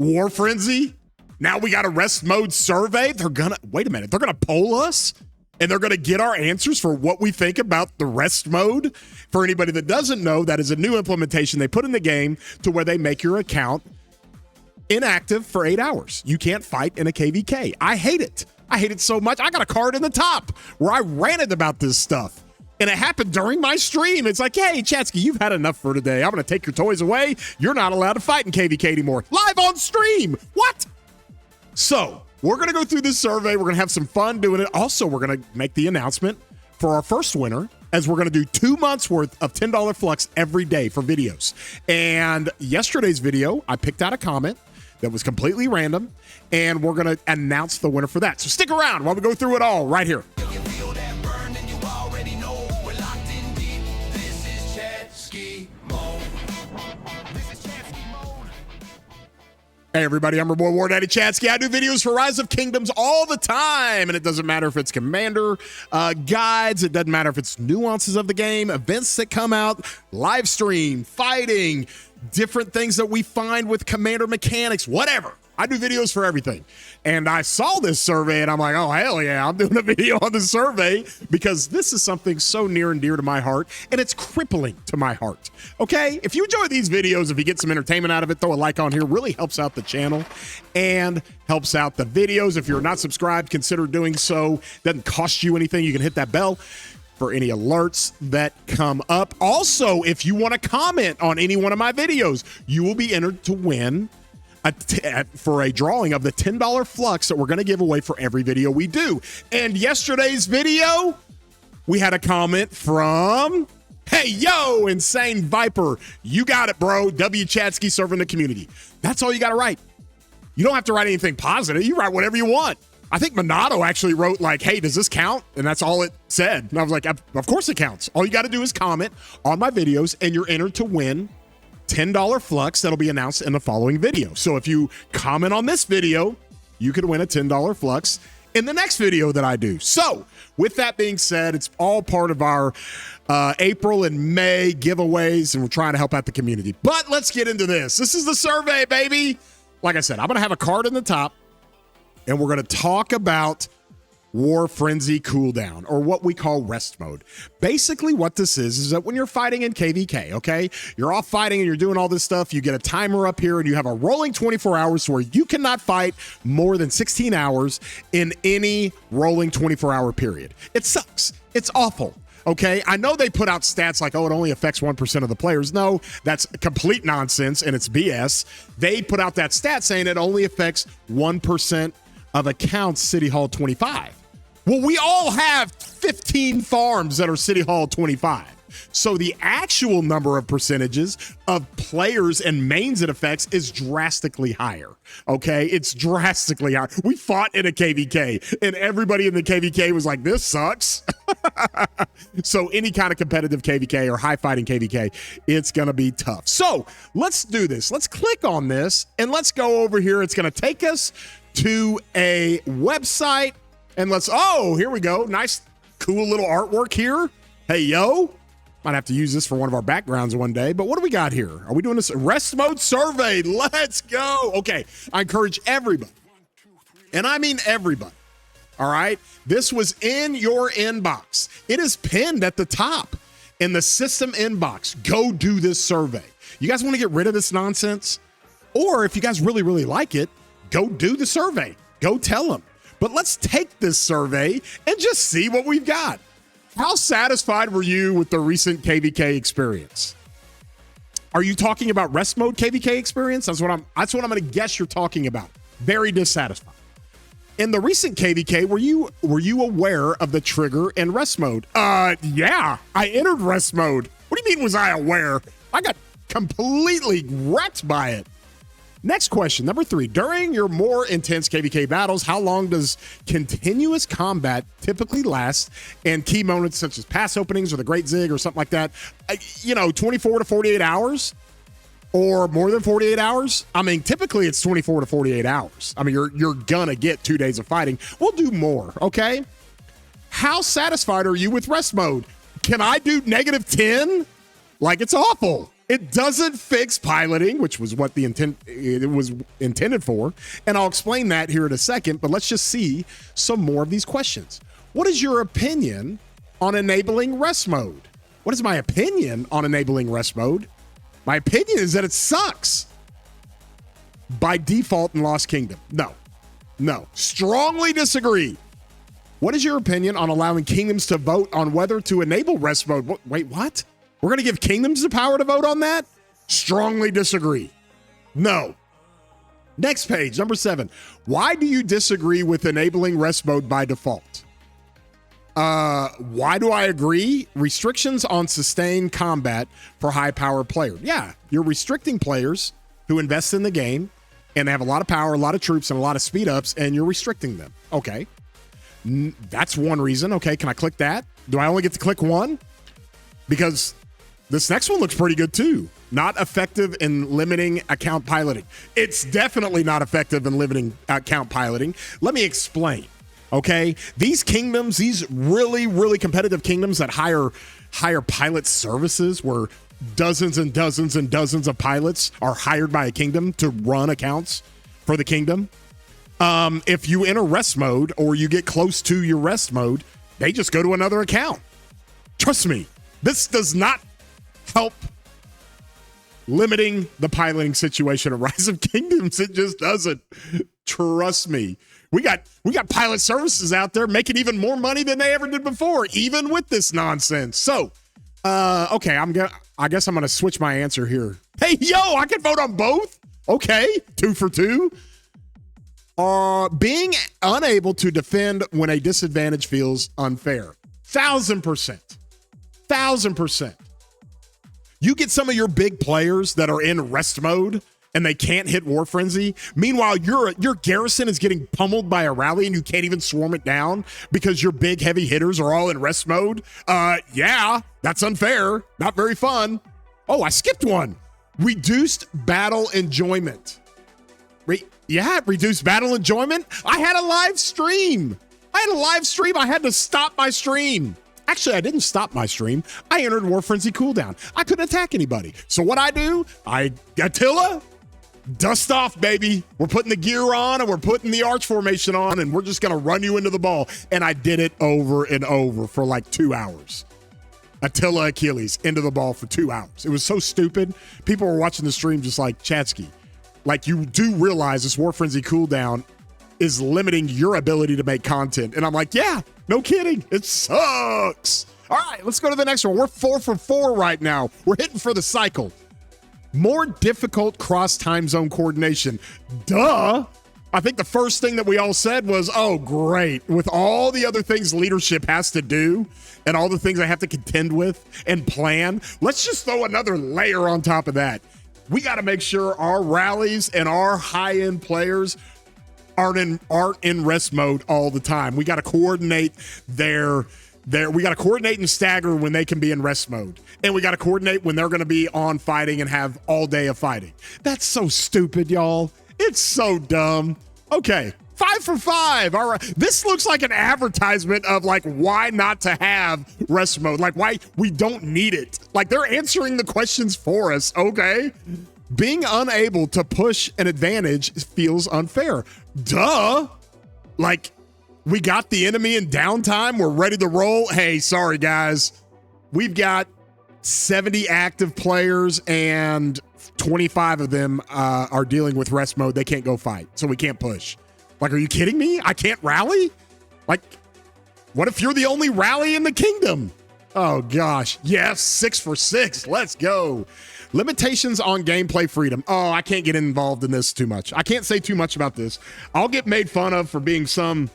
War Frenzy. Now we got a rest mode survey. Wait a minute. They're going to poll us and they're going to get our answers for what we think about the rest mode. For anybody that doesn't know, that is a new implementation they put in the game to where they make your account inactive for 8 hours. You can't fight in a KVK. I hate it. I hate it so much. I got a card in the top where I ranted about this stuff. And it happened during my stream. It's like, hey, Chatsky, you've had enough for today. I'm going to take your toys away. You're not allowed to fight in KVK anymore. Live on stream. What? So we're going to go through this survey. We're going to have some fun doing it. Also, we're going to make the announcement for our first winner, as we're going to do 2 months worth of $10 Flux every day for videos. And yesterday's video, I picked out a comment that was completely random, and we're going to announce the winner for that. So stick around while we go through it all right here. Hey everybody, I'm your boy War Daddy Chatsky. I do videos for Rise of Kingdoms all the time, and it doesn't matter if it's commander guides, it doesn't matter if it's nuances of the game, events that come out, live stream, fighting, different things that we find with commander mechanics, whatever. I do videos for everything. And I saw this survey and I'm like, oh, hell yeah, I'm doing a video on the survey because this is something so near and dear to my heart, and it's crippling to my heart. Okay? If you enjoy these videos, if you get some entertainment out of it, throw a like on here. Really helps out the channel and helps out the videos. If you're not subscribed, consider doing so. Doesn't cost you anything. You can hit that bell for any alerts that come up. Also, if you want to comment on any one of my videos, you will be entered to win for a drawing of the $10 Flux that we're going to give away for every video we do. And yesterday's video, we had a comment from, hey, yo, Insane Viper. You got it, bro. W. Chatsky serving the community. That's all you got to write. You don't have to write anything positive. You write whatever you want. I think Monado actually wrote like, hey, does this count? And that's all it said. And I was like, of course it counts. All you got to do is comment on my videos and you're entered to win $10 Flux that'll be announced in the following video. So if you comment on this video, you could win a $10 Flux in the next video that I do. So with that being said, it's all part of our April and May giveaways, and we're trying to help out the community. But let's get into this. This is the survey, baby. Like I said, I'm going to have a card in the top, and we're going to talk about War Frenzy Cooldown, or what we call rest mode. Basically what this is that when you're fighting in KVK, okay, you're off fighting and you're doing all this stuff, you get a timer up here and you have a rolling 24 hours where you cannot fight more than 16 hours in any rolling 24-hour period. It sucks. It's awful. Okay, I know they put out stats like, oh, it only affects 1% of the players. No, that's complete nonsense and it's BS. They put out that stat saying it only affects 1% of accounts City Hall 25. Well, we all have 15 farms that are City Hall 25. So the actual number of percentages of players and mains it affects is drastically higher. Okay, it's drastically higher. We fought in a KVK and everybody in the KVK was like, this sucks. So any kind of competitive KVK or high fighting KVK, it's going to be tough. So let's do this. Let's click on this and let's go over here. It's going to take us to a website. And oh, here we go. Nice, cool little artwork here. Hey, yo. Might have to use this for one of our backgrounds one day. But what do we got here? Are we doing this rest mode survey? Let's go. Okay. I encourage everybody, and I mean everybody, all right? This was in your inbox. It is pinned at the top in the system inbox. Go do this survey. You guys want to get rid of this nonsense? Or if you guys really, really like it, go do the survey. Go tell them. But let's take this survey and just see what we've got. How satisfied were you with the recent KVK experience? Are you talking about rest mode KVK experience? That's what I'm going to guess you're talking about. Very dissatisfied. In the recent KVK, were you aware of the trigger in rest mode? Yeah, I entered rest mode. What do you mean was I aware? I got completely wrecked by it. Next question, number 3. During your more intense KVK battles, how long does continuous combat typically last? And key moments such as pass openings or the Great Zig or something like that, 24 to 48 hours or more than 48 hours? I mean, typically it's 24 to 48 hours. I mean, you're gonna get 2 days of fighting. We'll do more, okay? How satisfied are you with rest mode? Can I do -10? Like, it's awful. It doesn't fix piloting, which was what it was intended for. And I'll explain that here in a second, but let's just see some more of these questions. What is your opinion on enabling rest mode? What is my opinion on enabling rest mode? My opinion is that it sucks by default in Lost Kingdom. No, strongly disagree. What is your opinion on allowing kingdoms to vote on whether to enable rest mode? Wait, what? We're going to give kingdoms the power to vote on that? Strongly disagree. No. Next page, number 7. Why do you disagree with enabling rest mode by default? Why do I agree? Restrictions on sustained combat for high-power players. Yeah, you're restricting players who invest in the game and they have a lot of power, a lot of troops, and a lot of speed-ups, and you're restricting them. Okay. That's one reason. Okay, can I click that? Do I only get to click one? Because this next one looks pretty good too. Not effective in limiting account piloting. It's definitely not effective in limiting account piloting. Let me explain. Okay, these kingdoms, these really, really competitive kingdoms that hire pilot services where dozens and dozens and dozens of pilots are hired by a kingdom to run accounts for the kingdom. If you enter rest mode or you get close to your rest mode, they just go to another account. Trust me, this does not help limiting the piloting situation of Rise of Kingdoms. It just doesn't. Trust me. We got pilot services out there making even more money than they ever did before, even with this nonsense. So, okay, I guess I'm gonna switch my answer here. Hey, yo, I can vote on both. Okay, 2 for 2. Being unable to defend when a disadvantage feels unfair. 1,000%. 1,000%. You get some of your big players that are in rest mode and they can't hit War Frenzy. Meanwhile, your garrison is getting pummeled by a rally and you can't even swarm it down because your big heavy hitters are all in rest mode. Yeah, that's unfair. Not very fun. Oh, I skipped one. Reduced battle enjoyment. Reduced battle enjoyment. I had a live stream. I had to stop my stream. Actually, I didn't stop my stream. I entered War Frenzy Cooldown. I couldn't attack anybody. So what I do, Attila, dust off, baby. We're putting the gear on and we're putting the arch formation on and we're just going to run you into the ball. And I did it over and over for like 2 hours. Attila Achilles into the ball for 2 hours. It was so stupid. People were watching the stream just like, Chatsky, like you do realize this War Frenzy Cooldown is limiting your ability to make content. And I'm like, yeah, no kidding. It sucks. All right, let's go to the next one. We're 4 for 4 right now. We're hitting for the cycle. More difficult cross time zone coordination. Duh. I think the first thing that we all said was, oh, great. With all the other things leadership has to do and all the things I have to contend with and plan, let's just throw another layer on top of that. We got to make sure our rallies and our high-end players aren't in rest mode all the time. We got to coordinate we got to coordinate and stagger when they can be in rest mode. And we got to coordinate when they're going to be on fighting and have all day of fighting. That's so stupid, y'all. It's so dumb. Okay, 5 for 5. All right. This looks like an advertisement of like why not to have rest mode. Like why we don't need it. Like they're answering the questions for us. Okay. Being unable to push an advantage feels unfair. Duh. Like, we got the enemy in downtime. We're ready to roll. Hey, sorry, guys. We've got 70 active players and 25 of them are dealing with rest mode. They can't go fight, so we can't push. Like, are you kidding me? I can't rally? Like, what if you're the only rally in the kingdom? Oh, gosh. Yes, 6 for 6. Let's go. Limitations on gameplay freedom. Oh, I can't get involved in this too much. I can't say too much about this. I'll get made fun of for being some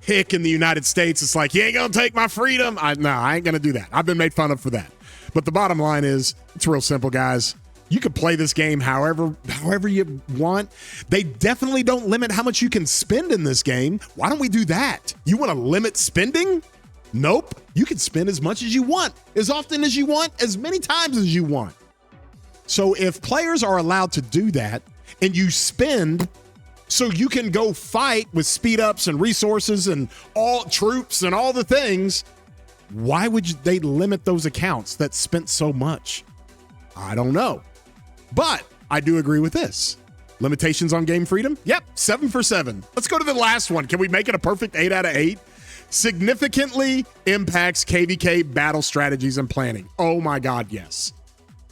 hick in the United States. It's like, you ain't gonna take my freedom. No, I ain't gonna do that. I've been made fun of for that. But the bottom line is, it's real simple, guys. You can play this game however you want. They definitely don't limit how much you can spend in this game. Why don't we do that? You want to limit spending? Nope. You can spend as much as you want, as often as you want, as many times as you want. So if players are allowed to do that and you spend so you can go fight with speed ups and resources and all troops and all the things, why would they limit those accounts that spent so much? I don't know. But I do agree with this. Limitations on game freedom? Yep, 7 for 7. Let's go to the last one. Can we make it a perfect 8 out of 8? Significantly impacts KVK battle strategies and planning. Oh my God, yes.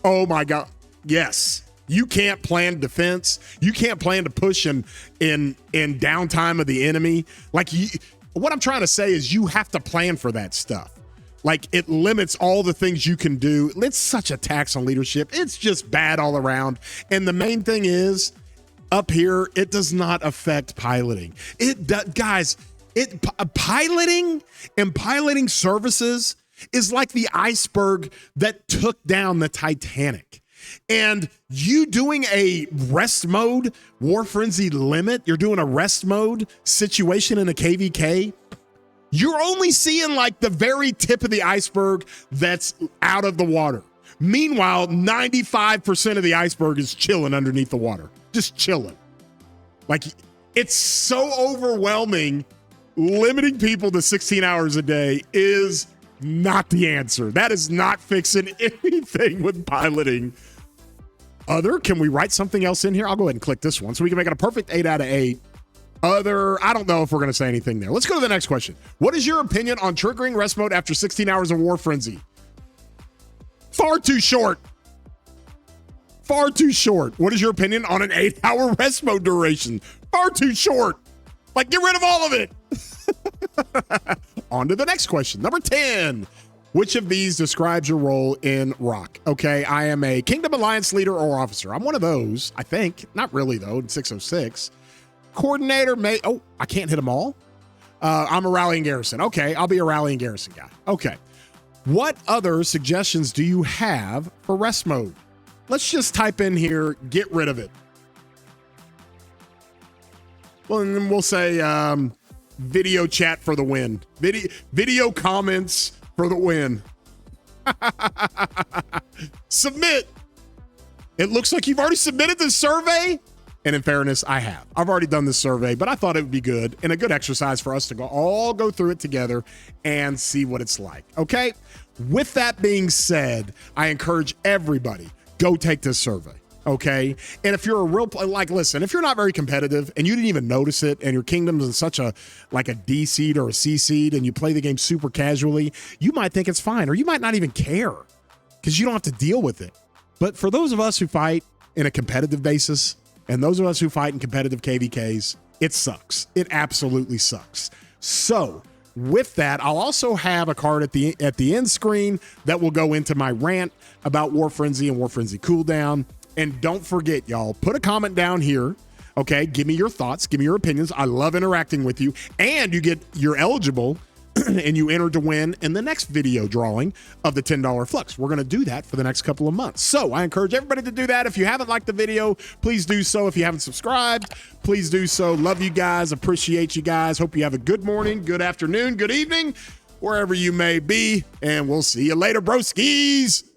Oh my God, yes. You can't plan defense. You can't plan to push in downtime of the enemy. Like, what I'm trying to say is you have to plan for that stuff. Like, it limits all the things you can do. It's such a tax on leadership. It's just bad all around. And the main thing is, up here, it does not affect piloting. Piloting and piloting services is like the iceberg that took down the Titanic. And you doing a rest mode, War Frenzy limit, you're doing a rest mode situation in a KVK, you're only seeing like the very tip of the iceberg that's out of the water. Meanwhile, 95% of the iceberg is chilling underneath the water, just chilling. Like, it's so overwhelming. Limiting people to 16 hours a day is not the answer. That is not fixing anything with piloting. Can we write something else in here? I'll go ahead and click this one so we can make it a perfect 8 out of 8. I don't know if we're going to say anything there. Let's go to the next question. What is your opinion on triggering rest mode after 16 hours of War Frenzy? Far too short. Far too short. What is your opinion on an 8-hour rest mode duration? Far too short. Like, get rid of all of it. On to the next question. Number 10. Which of these describes your role in Rock? Okay, I am a Kingdom Alliance leader or officer. I'm one of those, I think. Not really, though, in 606. Coordinator may... Oh, I can't hit them all? I'm a rallying garrison. Okay, I'll be a rallying garrison guy. Okay. What other suggestions do you have for rest mode? Let's just type in here, get rid of it. Well, and then we'll say video chat for the win. Video comments for the win. Submit. It looks like you've already submitted this survey. And in fairness, I have. I've already done this survey, but I thought it would be good and a good exercise for us to all go through it together and see what it's like. Okay? With that being said, I encourage everybody, go take this survey. Okay. And if you're a real, like, listen, if you're not very competitive and you didn't even notice it and your kingdom's in such a D seed or a C seed and you play the game super casually, you might think it's fine, or you might not even care because you don't have to deal with it. But for those of us who fight in a competitive basis and those of us who fight in competitive KVKs, it sucks. It absolutely sucks. So with that, I'll also have a card at the end screen that will go into my rant about War Frenzy and War Frenzy Cooldown. And don't forget, y'all, put a comment down here. Okay, give me your thoughts, give me your opinions. I love interacting with you. And you're eligible and you enter to win in the next video drawing of the $10 Flux. We're going to do that for the next couple of months. So I encourage everybody to do that. If you haven't liked the video, please do so. If you haven't subscribed, please do so. Love you guys. Appreciate you guys. Hope you have a good morning, good afternoon, good evening, wherever you may be. And we'll see you later, broskies.